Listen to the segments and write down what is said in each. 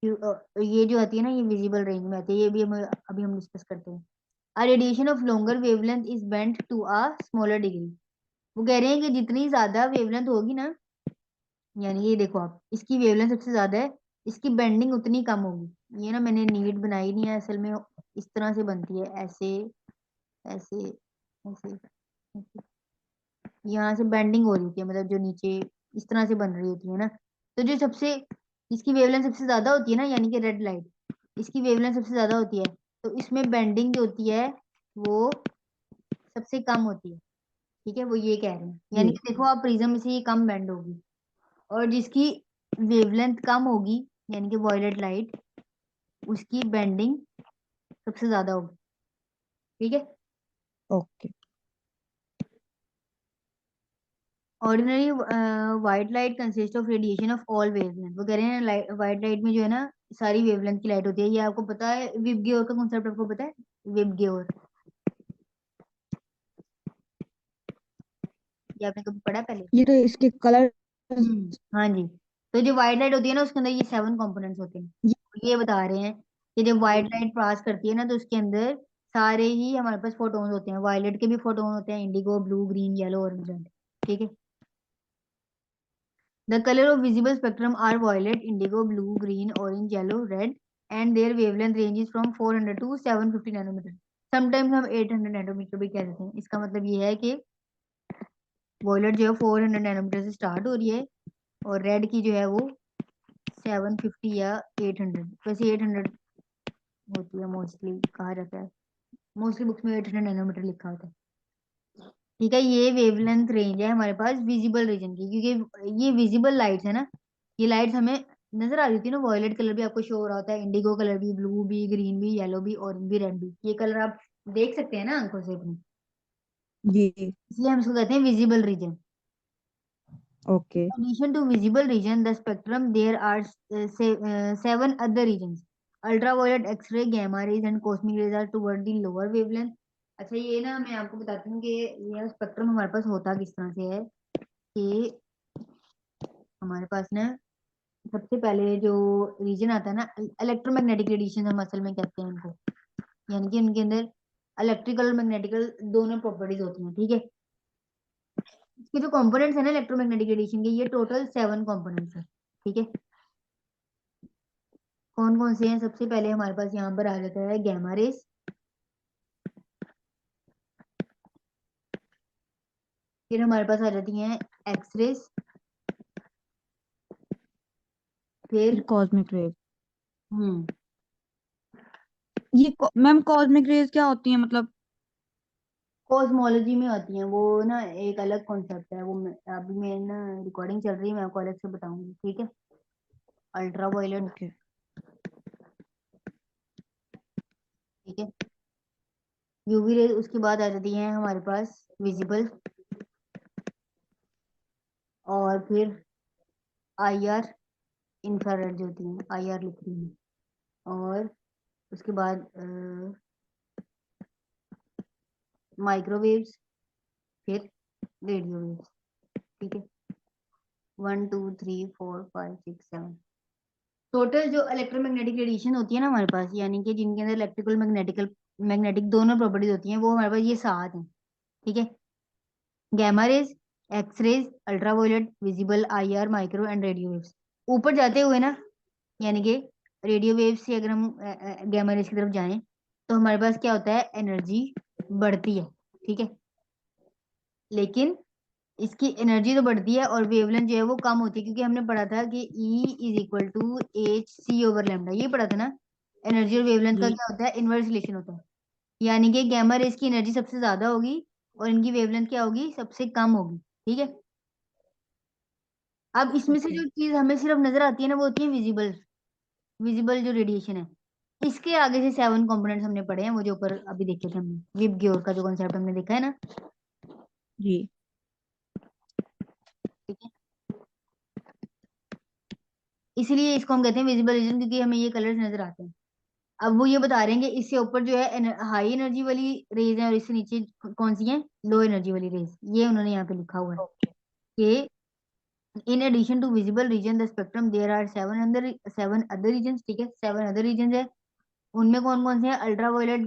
ये जो आती है ना, ये विजिबल रेंज में आती है, ये भी हम अभी हम डिस्कस करते हैं। A radiation of longer wavelength is bent to a smaller degree. वो कह रहे हैं कि जितनी ज्यादा वेवलेंथ होगी ना, यानी ये देखो आप, इसकी वेवलेंथ सबसे ज्यादा है, इसकी बेंडिंग उतनी कम होगी। ये ना मैंने नीट बनाई नहीं है असल में, इस तरह से बनती है, ऐसे ऐसे ऐसे ऐसे, यहाँ से बेंडिंग हो रही थी, मतलब जो नीचे इस तरह से बन रही होती है ना। तो जो सबसे, इसकी वेवलेंथ सबसे ज्यादा होती है ना, यानी कि रेड लाइट, इसकी वेवलेंथ सबसे ज्यादा होती है, तो इसमें बेंडिंग जो होती है वो सबसे कम होती है। ठीक है, वो ये कह रहे हैं, यानी जी। कि देखो आप, प्रिज्म से ये कम बेंड होगी, और जिसकी वेवलेंथ कम होगी, यानी कि वॉयलेट लाइट, उसकी बेंडिंग सबसे ज्यादा होगी। ठीक है। Okay. Ordinary white light consist of radiation of all wavelength. वो कह रहे हैं व्हाइट लाइट में जो है ना, सारी वेवलेंथ की लाइट होती है। ये आपको पता है, विब गेओर का कॉन्सेप्ट आपको पता है? विब गेओर, ये आपने कभी पढ़ा पहले? ये तो इसके कलर। हाँ जी। तो जो व्हाइट लाइट होती है ना, उसके अंदर ये 7 कंपोनेंट्स होते हैं। ये ये बता रहे हैं कि जब व्हाइट लाइट पास करती है ना, तो उसके अंदर सारे ही हमारे पास फोटोन्स होते हैं। वायलेट के भी फोटोन होते हैं, Indigo, blue, green, yellow, orange, red. ठीक है। The color of visible spectrum are violet, indigo, blue, green, orange, yellow, red, and their wavelength ranges from 400 to 750 nanometre. Sometimes हम 800 नैनोमीटर भी कह देते हैं। इसका मतलब ये है कि वॉयलेट जो है 400 नैनोमीटर से स्टार्ट हो रही है, और रेड की जो है वो 750 या 800, वैसे 800 होती है मोस्टली, कहा जाता है। मोस्टली बुक्स में 800 नैनोमीटर लिखा होता है। ठीक है, ये वेवलेंथ रेंज है हमारे पास विजिबल रीजन की, क्योंकि ये विजिबल लाइट्स है ना, ये लाइट्स हमें नजर आ रही थी ना। वॉयलेट कलर भी आपको शो हो रहा होता है, इंडिगो कलर भी, ब्लू भी, ग्रीन भी, येलो भी, ऑरेंज भी, रेड भी। ये कलर आप देख सकते हैं ना आंखों से अपनी, जी। इसलिए हम इसको कहते हैं visible region. Okay. In addition to visible region, the spectrum, there are 7 other regions. Ultraviolet, X-ray, gamma rays and cosmic rays are toward the lower wavelength. अच्छा, ये ना मैं आपको बताती हूँ कि ये स्पेक्ट्रम हमारे पास होता किस तरह से है, कि हमारे पास ना सबसे पहले जो रीजन आता है ना, इलेक्ट्रोमैग्नेटिक रेडिएशन हम असल में कहते हैं इनको, यानी कि उनके अंदर इलेक्ट्रिकल और मैग्नेटिकल दोनों प्रॉपर्टीज होती हैं। ठीक है। इसके जो कंपोनेंट्स है ना इलेक्ट्रोमैग्नेटिक रेडिएशन के, ये टोटल 7 कंपोनेंट्स है। ठीक है। कौन कौन से हैं? सबसे पहले हमारे पास यहाँ पर आ जाता है गैमा रेस, फिर हमारे पास आ जाती हैं एक्स रेस, फिर कॉस्मिक रेज। हम्म ये मैम कॉस्मिक रेज क्या होती है मतलब? कॉस्मोलॉजी में आती हैं वो ना, एक अलग कॉन्सेप्ट है वो। अभी मैं ना रिकॉर्डिंग चल रही है, मैं आपको अलग से बताऊंगी। ठीक है। Ultra violet. ओके। ठीक है। यूवी रेज, उसके बाद आ जाती हैं हमारे पास विजिबल, और फिर आई आर, इंफ्रारेड जो होती हैं, आई आर लिख रही है, और उसके बाद माइक्रोवेव्स, फिर रेडियो वेव्स। ठीक है। 1 2 3 4 5 6 7 टोटल जो इलेक्ट्रोमैग्नेटिक रेडिएशन होती है ना हमारे पास, यानी कि जिनके अंदर इलेक्ट्रिकल मैग्नेटिकल मैग्नेटिक दोनों प्रॉपर्टीज होती हैं, वो हमारे पास ये 7 हैं। ठीक है। Gamma rays, X rays, ultraviolet, visible, I R, micro and radio waves. ऊपर जाते हुए ना, यानी कि रेडियो वेव से अगर हम गैमा रेज की तरफ जाएं, तो हमारे पास क्या होता है, एनर्जी बढ़ती है। ठीक है। लेकिन इसकी एनर्जी तो बढ़ती है और वेवलेंथ जो है वो कम होती है, क्योंकि हमने पढ़ा था कि E is equal to H C over lambda, ये पढ़ा था ना। एनर्जी और वेवलेंथ का जी। क्या होता है, इनवर्स रिलेशन होता है। यानी कि गैमा रेज की एनर्जी सबसे ज्यादा होगी, और इनकी वेवलेंथ क्या होगी, सबसे कम होगी। ठीक है। अब इसमें से ओके। जो चीज हमें सिर्फ नजर आती है ना, वो होती है विजिबल, विजिबल जो रेडिएशन है। इसके आगे से 7 कंपोनेंट्स हमने पढ़े हैं, वो जो ऊपर अभी देखे थे हमने, विब ग्योर का जो कॉन्सेप्ट हमने देखा है ना। जी। ठीक है। इसीलिए इसको हम कहते हैं विजिबल रीजन, क्योंकि हमें ये कलर्स नजर आते हैं। अब वो ये बता रहे हैं कि इससे ऊपर जो है हाई एनर्जी वाली रेज है, और इससे नीचे कौन सी है, लो एनर्जी वाली रेज। ये उन्होंने यहाँ पे लिखा हुआ है ओके। कि in addition to visible region the spectrum there are seven other region, ठीक है, 7 अदर रीजन है। उनमें कौन कौन से हैं? Ultraviolet,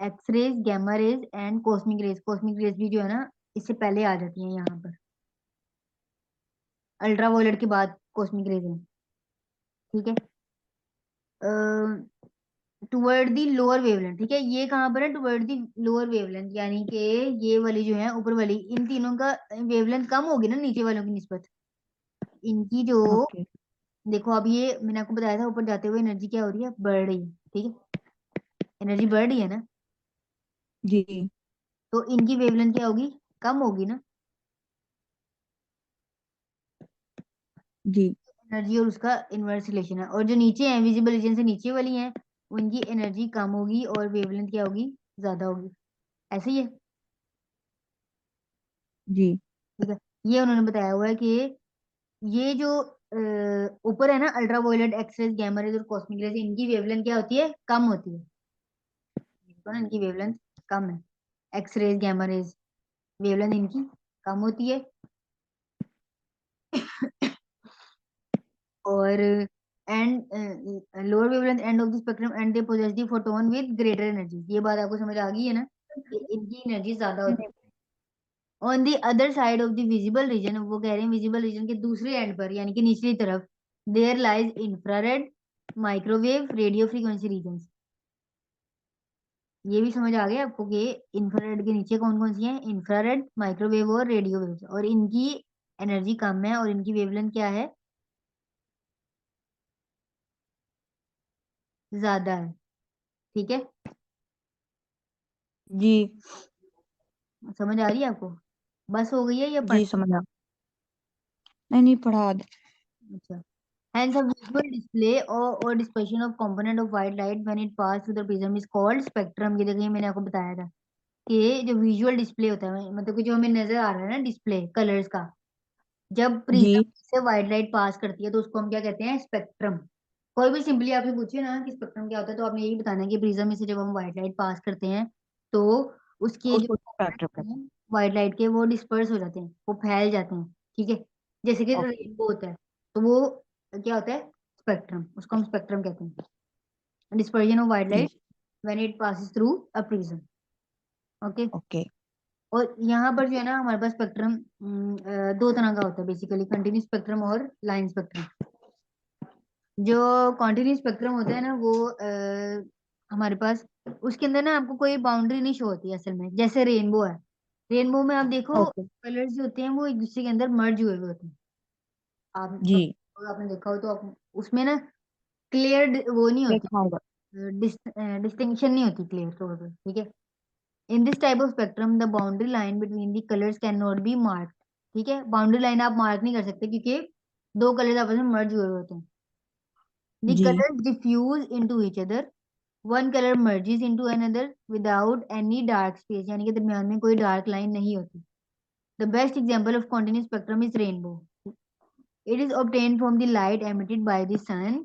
X rays, gamma rays and cosmic rays. Cosmic rays भी जो है ना इससे पहले आ जाती है यहाँ पर, अल्ट्रावायलेट के बाद कॉस्मिक रेज है, ठीक है। टुवर्ड दी लोअर वेवलेंथ, ठीक है, ये कहाँ पर है? टुवर्ड दी लोअर वेवलेंथ, यानी कि ये वाली जो है ऊपर वाली, इन तीनों का वेवलेंथ कम होगी ना नीचे वालों की निस्बत। इनकी जो, ओके। देखो अब ये मैंने आपको बताया था ऊपर जाते हुए एनर्जी क्या हो रही है? बढ़ रही है, ठीक है, एनर्जी बढ़ रही है ना, जी। तो इनकी वेवलेंथ क्या होगी? कम होगी ना, जी। एनर्जी और उसका इनवर्स रिलेशन है। और जो नीचे है, विजिबल रीजन से नीचे वाली हैं, उनकी एनर्जी कम होगी और वेवलेंथ क्या होगी? ज्यादा होगी। ऐसे ही है, जी। ठीक है। ये उन्होंने बताया हुआ है कि ये जो ऊपर है ना, अल्ट्रावायलेट, एक्सरेज, गैमा रेज और कॉस्मिक रेज, इनकी वेवलेंथ क्या होती है? कम होती है, तो ना इनकी वेवलेंथ कम है। एक्सरेज, गैमा रेज, वेवलेंथ इनकी कम होती है। और and lower wavelength end of the spectrum and they possess the photon with greater energy. ये बात आपको समझ आ गई है ना, कि इनकी एनर्जी ज्यादा होती हम्म। है। On the other side of the visible region, वो कह रहे हैं विजिबल रीजन के दूसरे एंड पर, यानी कि निचली तरफ, there lies infrared, microwave, radio frequency region. ये भी समझ आ गया आपको कि इंफ्रारेड के नीचे कौन कौन सी है? इंफ्रारेड, माइक्रोवेव और रेडियो वेव्स, और इनकी एनर्जी कम है और इनकी वेवलेंथ क्या है? ज्यादा है, ठीक है। जी। समझ आ रही है आपको? बस हो गई है या पढ़? जी समझा। नहीं नहीं, पढ़ा दे। अच्छा। Hence, a visual display or dispersion of component of white light when it pass through the prism is called spectrum। ये देखिए मैंने आपको बताया था कि जो विजुअल डिस्प्ले होता है, मतलब कि जो हमें नजर आ रहा है ना डिस्प्ले कलर्स का, जब जी। प्रिज्म से व्हाइट लाइट पास करती है तो उसको हम क्या कहते हैं? स्पेक्ट्रम। कोई भी सिंपली आपसे पूछिए ना कि स्पेक्ट्रम क्या होता है, तो आपने यही बताना है कि प्रिज्म में से जब हम व्हाइट लाइट पास करते हैं तो उसके जो उसको स्पेक्ट्रम कहते हैं। व्हाइट लाइट के वो डिस्पर्स हो जाते हैं, वो फैल जाते हैं, ठीक है, जैसे कि ओके। रेनबो होता है, तो वो क्या होता है? स्पेक्ट्रम, उसको हम स्पेक्ट्रम कहते हैं, डिस्पर्जन ऑफ व्हाइट जी। Light when it passes through a prism, okay. Okay. और यहाँ पर जो है ना हमारे पास स्पेक्ट्रम दो तरह का होता है बेसिकली, कंटिन्यूस स्पेक्ट्रम और लाइन स्पेक्ट्रम। जो कॉन्टिन्यूस स्पेक्ट्रम होता है ना वो हमारे पास, उसके अंदर ना आपको कोई बाउंड्री नहीं शो होती है असल में, जैसे रेनबो है। रेनबो में आप देखो ओके। कलर्स जो होते हैं वो एक दूसरे के अंदर मर्ज हुए हुए होते हैं। आप जी। अगर आपने देखा हो तो आप उसमें ना क्लियर वो नहीं होती, देखा होगा। डिस्टिंक्शन नहीं होती क्लियर तौर पर, ठीक है। In this type of spectrum the boundary line between the colours can not be mark, ठीक है, बाउंड्री लाइन आप मार्क नहीं कर सकते क्योंकि दो कलर्स आपस में मर्ज हुए होते हैं। The ji. colors diffuse into each other. One color merges into another without any dark space, यानी कि दरमियान में कोई डार्क लाइन नहीं होती। The best example of continuous spectrum is rainbow. It is obtained from the light emitted by the sun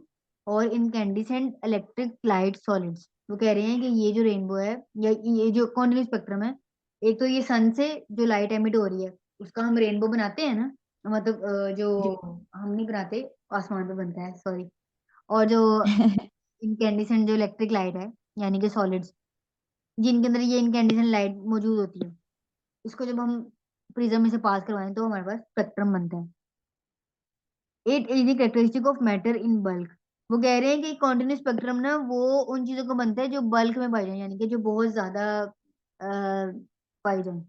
or incandescent electric light solids। वो कह रहे हैं कि ये जो रेनबो है या ये जो कॉन्टिन्यूस स्पेक्ट्रम है, एक तो ये सन से जो लाइट एमिट हो रही है उसका हम रेनबो बनाते हैं ना, मतलब जी। जो हम नहीं बनाते, आसमान पे बनता है, सॉरी। और जो इनकैंडिसेंट जो इलेक्ट्रिक लाइट है, यानी कि सॉलिड्स जिनके अंदर ये इनकैंडिसेंट लाइट मौजूद होती है, इसको जब हम प्रिज्म में से पास करवाएं तो हमारे पास स्पेक्ट्रम बनता है। It is the characteristic of matter in bulk. वो कह रहे हैं कि कॉन्टिन्यूस स्पेक्ट्रम ना वो उन चीजों को बनता है जो बल्क में पाई जाए, यानी कि जो बहुत ज्यादा पाई जाए।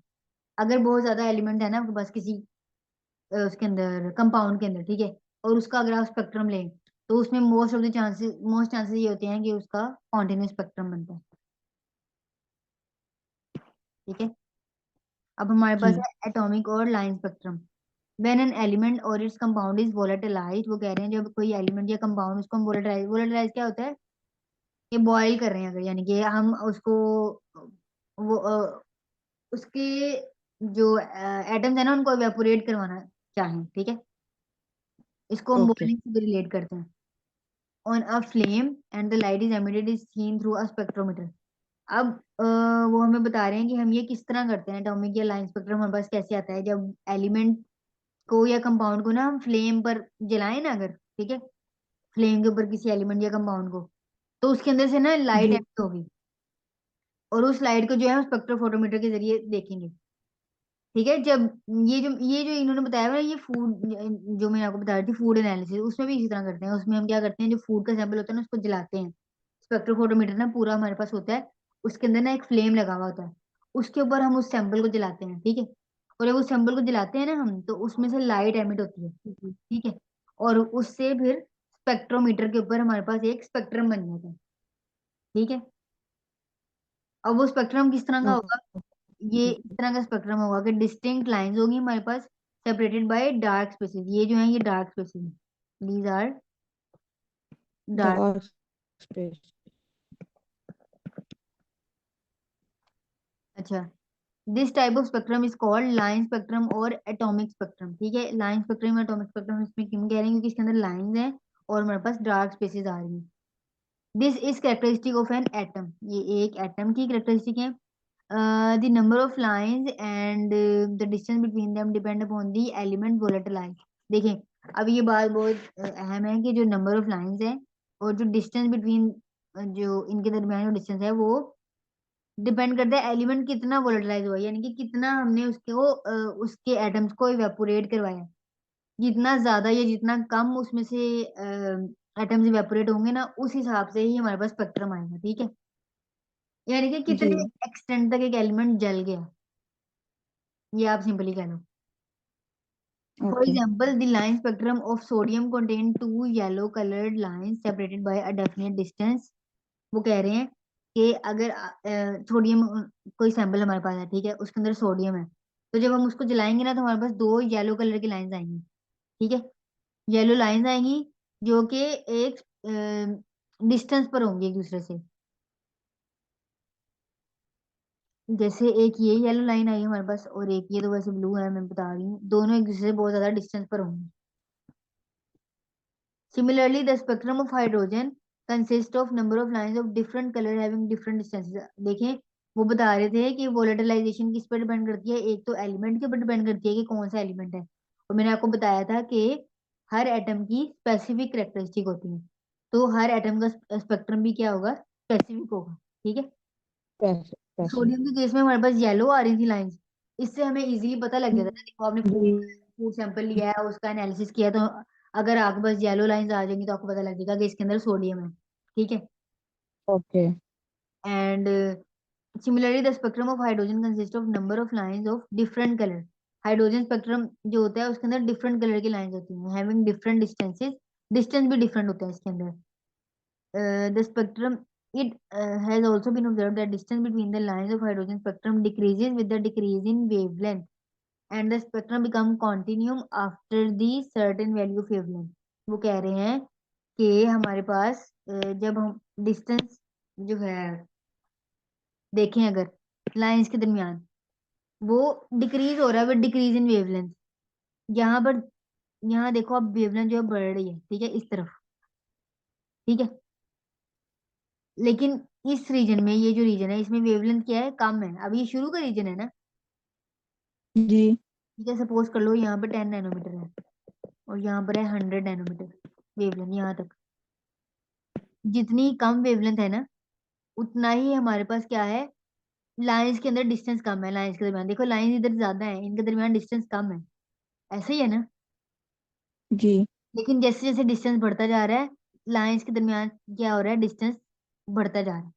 अगर बहुत ज्यादा एलिमेंट है ना आपके पास किसी उसके अंदर, कंपाउंड के अंदर, ठीक है, और उसका अगर आप स्पेक्ट्रम लें तो उसमें मोस्ट चांसेस ये होते हैं कि उसका कॉन्टिन्यूस स्पेक्ट्रम बनता है, ठीक है। अब हमारे पास जी। है एटॉमिक और line spectrum. When an element और इट्स कंपाउंड इज वोलेटिलाइज, वो कह रहे हैं जब कोई एलिमेंट या कंपाउंड उसको हम वोलेटिलाइज, वोलेटिलाइज क्या होता है? ये बॉईल कर रहे हैं अगर, यानी कि हम उसको वो उसके जो एटम्स है ना उनको एवेपोरेट करवाना चाहें, ठीक है, इसको हम ओके। बॉइलिंग से रिलेट करते हैं। On a flame and the light is emitted is seen through a spectrometer. अब वो हमें बता रहे हैं कि हम ये किस तरह करते हैं, एटॉमिक या लाइन स्पेक्ट्रम हमारे पास कैसे आता है जब एलिमेंट को या कंपाउंड को ना हम फ्लेम पर जलाएं ना अगर, ठीक है, फ्लेम के ऊपर किसी एलिमेंट या कंपाउंड को, तो उसके अंदर से ना लाइट जी एमिट होगी, और उस लाइट को जो है हम स्पेक्ट्रोफोटोमीटर के जरिए देखेंगे। ठीक है, जब ये जो इन्होंने बताया हुआ है, ये फूड, जो मैंने आपको बताया थी फूड एनालिसिस, उसमें भी इसी तरह करते हैं। उसमें हम क्या करते हैं, जो फूड का सैंपल होता है ना उसको जलाते हैं। स्पेक्ट्रोफोटोमीटर ना पूरा हमारे पास होता है, उसके अंदर ना एक फ्लेम लगा हुआ होता है, उसके ऊपर हम उस सैंपल को जलाते हैं, ठीक है। और जब उस सैंपल को जलाते हैं ना हम, तो उसमें से लाइट एमिट होती है, ठीक है। और उससे फिर स्पेक्ट्रोमीटर के ऊपर हमारे पास एक स्पेक्ट्रम बन जाता है, ठीक है। अब वो स्पेक्ट्रम किस तरह का होगा, ये इस तरह का स्पेक्ट्रम होगा कि डिस्टिंक्ट लाइंस होगी हमारे पास, सेपरेटेड बाय डार्क स्पेसेस। ये जो है ये dark spaces, these are dark. Dark space. अच्छा, this type of spectrum is called line spectrum और एटॉमिक स्पेक्ट्रम, ठीक है। लाइन स्पेक्ट्रम एटॉमिक स्पेक्ट्रम इसमें क्यों कह रहे हैं, क्योंकि इसके अंदर लाइंस हैं और हमारे पास डार्क स्पेसेस आ रही हैं। This is characteristic of an atom, ये एक एटम की कैरेक्टरिस्टिक है। The number of lines and the distance between them depend upon the element volatilise. देखें, अब ये बात बहुत अहम है कि जो नंबर ऑफ लाइंस है और जो डिस्टेंस बिटवीन, जो इनके दरमियान जो डिस्टेंस है वो डिपेंड करता है एलिमेंट कितना वोलेटिलाइज हुआ है, यानी कि कितना हमने उसके एटम्स को इवेपोरेट करवाया। जितना ज्यादा या जितना कम उसमें से एटम्स इवेपोरेट होंगे ना, उस हिसाब से ही हमारे पास स्पेक्ट्रम आएगा, ठीक है। यानी कि जी कितने एक्सटेंट तक एक एलिमेंट जल गया, ये आप सिंपली कह लो। For okay example, the line spectrum of sodium contain two yellow coloured lines separated by a definite distance. वो कह रहे हैं कि अगर सोडियम, कोई सैंपल हमारे पास है, ठीक है, उसके अंदर सोडियम है, तो जब हम उसको जलाएंगे ना तो हमारे पास दो येलो कलर की लाइंस आएंगी, ठीक है। येलो लाइंस आएंगी जो कि एक डिस्टेंस पर होंगी एक दूसरे से। जैसे एक ये येलो लाइन आई है हमारे पास, और एक ये तो वैसे ब्लू है, मैं बता रही हूँ, दोनों एक दूसरे से बहुत ज्यादा डिस्टेंस पर होंगी। Similarly, the spectrum of hydrogen consists of number of lines of different color having different distances. देखें, वो बता रहे थे कि वोलेटिलाइजेशन किस पर डिपेंड करती है, एक तो एलिमेंट के ऊपर डिपेंड करती है कि कौन सा एलिमेंट है, और मैंने आपको बताया था कि हर एटम की स्पेसिफिक कैरेक्टरिस्टिक होती है, तो हर एटम का स्पेक्ट्रम भी क्या होगा, स्पेसिफिक होगा, ठीक है। पैसे पैसे सोडियम के केस में हमारे पास येलो आ रही थी लाइंस, इससे हमें इजीली पता लग जाता है ना। देखो, आपने जी फूड सैंपल लिया है, उसका एनालिसिस किया, तो अगर आपके पास येलो लाइंस आ जाएंगी तो आपको पता लग जाएगा कि इसके अंदर सोडियम है, ठीक है। Okay and similarly the spectrum of hydrogen consist of number of lines of different colour. Hydrogen spectrum जो होता है उसके अंदर डिफरेंट कलर की लाइंस होती हैं, हैविंग डिफरेंट डिस्टेंसेस, डिस्टेंस भी डिफरेंट होता है इसके अंदर। The spectrum, it has also been observed that distance between the lines of hydrogen spectrum decreases with the decrease in wavelength, and the spectrum become continuum after the certain value of wavelength. वो कह रहे हैं कि हमारे पास जब हम distance जो है देखें अगर लाइंस के दरमियान, वो डिक्रीज हो रहा है विद डिक्रीज इन वेवलेंथ। यहाँ पर, यहाँ देखो अब वेवलेंथ जो है बढ़ रही है, ठीक है, इस तरफ, ठीक है। लेकिन इस रीजन में, ये जो रीजन है इसमें वेवलेंथ क्या है, कम है। अब ये शुरू का रीजन है ना, जी ठीक है। सपोज कर लो यहाँ पे 10 नैनोमीटर है और यहाँ पर है 100 नैनोमीटर वेवलेंथ, यहाँ तक। जितनी कम वेवलेंथ है ना, उतना ही हमारे पास क्या है, लाइंस के अंदर डिस्टेंस कम है। लाइंस के दरमियान देखो, लाइंस इधर ज्यादा है, इनके दरमियान डिस्टेंस कम है, ऐसे ही है ना। जी लेकिन जैसे जैसे डिस्टेंस बढ़ता जा रहा है, लाइंस के दरमियान क्या हो रहा है, डिस्टेंस बढ़ता जा रहा है।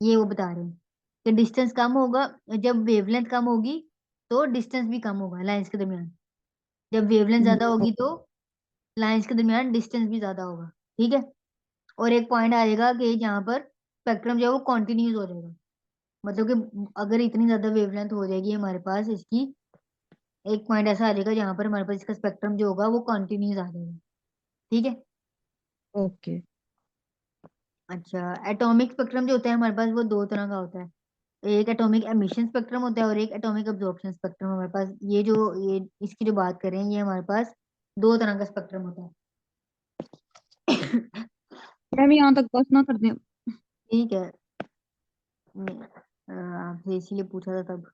ये वो बता रहे हैं कि डिस्टेंस कम होगा, जब वेवलेंथ कम होगी तो डिस्टेंस भी कम होगा लाइंस के दरमियान। जब वेवलेंथ जी ज्यादा होगी तो लाइंस के दरमियान डिस्टेंस भी ज्यादा होगा, ठीक है। और एक पॉइंट आएगा कि जहाँ पर स्पेक्ट्रम जो है वो कॉन्टिन्यूस हो जाएगा, मतलब कि अगर इतनी ज्यादा वेवलेंथ हो जाएगी हमारे पास इसकी, एक पॉइंट ऐसा आ जाएगा जहाँ पर हमारे पास इसका स्पेक्ट्रम जो होगा वो कॉन्टिन्यूस आ जाएगा, ठीक है। ओके अच्छा, एटॉमिक स्पेक्ट्रम जो होता है हमारे पास वो दो तरह का होता है। एक एटॉमिक एमिशन स्पेक्ट्रम होता है और एक एटॉमिक अब्जॉर्प्शन स्पेक्ट्रम। हमारे पास ये इसकी जो बात करें, ये हमारे पास दो तरह का स्पेक्ट्रम होता है। मैं भी यहाँ तक बस ना कर दूं। ठीक है, आपसे इसीलिए पूछा था तब।